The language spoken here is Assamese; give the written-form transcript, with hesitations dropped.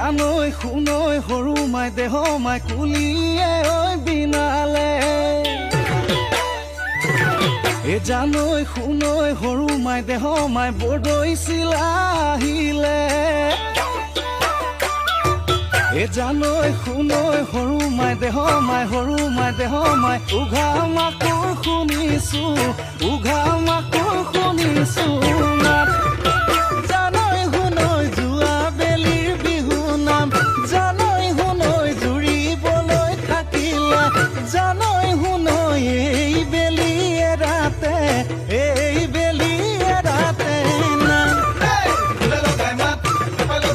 জানৈ শুনৈ সৰু মাই দেহ মাই কুলিয়ে ঐ বিনালে জানৈ শুনৈ সৰু মাই দেহ মাই বৰদৈ চিলা আহিলে জানৈ শুনৈ সৰু মাই দেহ মাই উঘা মাকৰ শুনিছো মাত